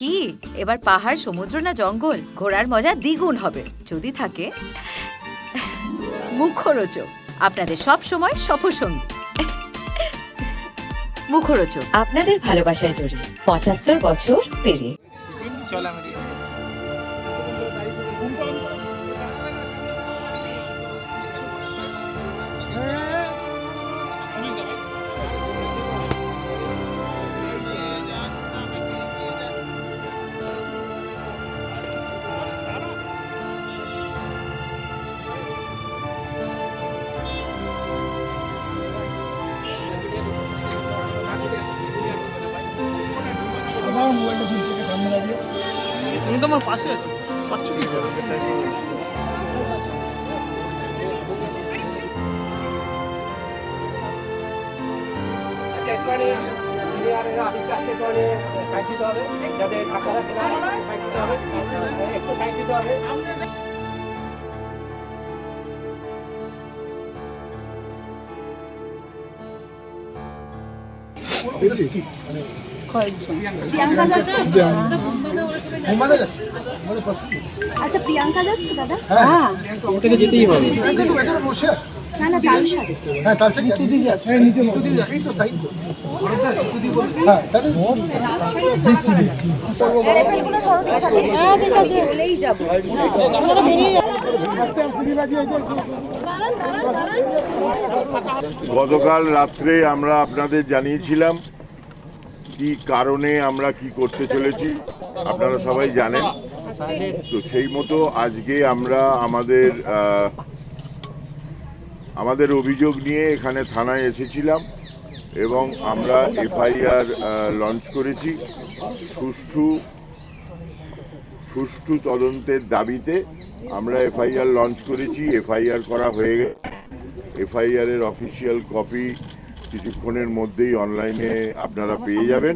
কি এবার পাহাড়, সমুদ্র না জঙ্গল, ঘোরার মজা দ্বিগুণ হবে যদি থাকে মুখরোচক, আপনাদের সব সময় সফরসঙ্গী। মুখরোচক আপনাদের ভালোবাসায় জড়িয়ে ৭৫ বছর পেরিয়ে। তুমি তো আমার পাশে আছো, পাচ্ছ কি আচ্ছা, প্রিয়াঙ্কা যাচ্ছে দাদা? হ্যাঁ, ওটাকে যেতেই হবে। বসে আছে না না, তার সাথে। হ্যাঁ, তার সাথে তুদি যাচ্ছে। হ্যাঁ, নিতে তুদি যাচ্ছে। এই তো সাইড করো। হ্যাঁ, তাহলে ঠিক আছে, বলেই যাবো। গতকাল রাত্রে আমরা আপনাদের জানিয়েছিলাম কি কারণে আমরা কি করতে চলেছি, আপনারা সবাই জানেন। তো সেই মতো আজকে আমরা আমাদের অভিযোগ নিয়ে এখানে থানায় এসেছিলাম এবং আমরা এফআইআর লঞ্চ করেছি। সুষ্ঠু তদন্তের দাবিতে আমরা এফআইআর লঞ্চ করেছি। এফআইআর করা হয়ে গেছে। এফআইআরের অফিসিয়াল কপি কিছুক্ষণের মধ্যেই অনলাইনে আপনারা পেয়ে যাবেন।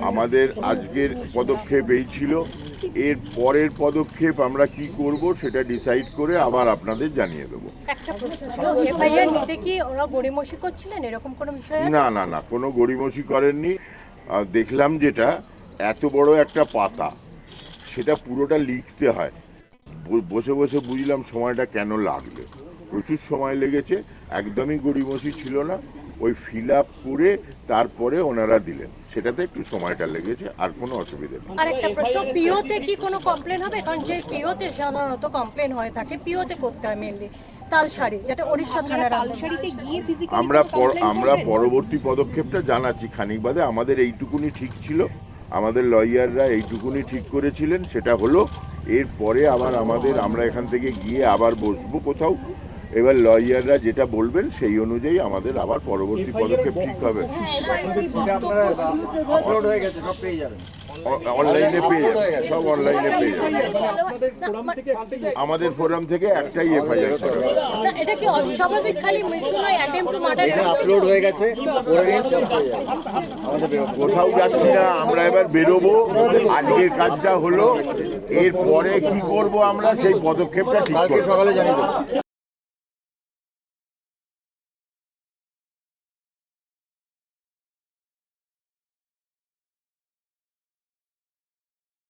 আমাদের আজকের পদক্ষেপ এই ছিল। এর পরের পদক্ষেপ আমরা কি করব সেটা ডিসাইড করে আবার আপনাদের জানিয়ে দেবো। একটা প্রশ্ন ছিল, এফআইআর নিতে কি ওরা গড়িমসি করছিলেন, এরকম কোনো বিষয় আছে? না না না, কোনো গড়িমসি করেননি। দেখলাম যেটা এত বড় একটা পাতা, সেটা পুরোটা লিখতে হয়। বসে বসে বুঝলাম সময়টা কেন লাগলো। প্রচুর সময় লেগেছে, একদমই গড়িমসি ছিল না। ওই ফিল আপ করে তারপরে ওনারা দিলেন, সেটাতে একটু সময়টা লেগেছে, আর কোনো অসুবিধা নেই। আর একটা প্রশ্ন, পিওতে কি কোনো কমপ্লেন হবে? কারণ যে পিওতে সাধারণত কমপ্লেন হয়ে থাকে, পিওতে করতে হয় মেনলি তালসারি, যেটা ওড়িশা থানার তালসারিতে গিয়ে ফিজিক্যালি আমরা পরবর্তী পদক্ষেপটা জানাচ্ছি খানিক বাদে। আমাদের এইটুকুনি ঠিক ছিল, আমাদের লয়াররা এইটুকুনি ঠিক করেছিলেন, সেটা হলো এরপরে আবার আমরা এখান থেকে গিয়ে আবার বসবো কোথাও। এবার লয়াররা যেটা বলবেন সেই অনুযায়ী আমাদের আবার পরবর্তী পদক্ষেপ ঠিক হবে। অনলাইনে পেয়ে যাবেন, সব অনলাইনে পেয়ে যাবেন। আমাদের ফোরাম থেকে একটাই এফআইআর করা হবে। এটা কি অস্বাভাবিক খালি মৃত্যু নয়, অ্যাটেম্প টু মার্ডার? এটা আপলোড হয়ে গেছে, কোথাও যাচ্ছি না, আমরা এবার বেরোবো। আজকের কাজটা হলো, এরপরে কি করব আমরা সেই পদক্ষেপটা ঠিক করব। সকালে জানিয়ে দেবো।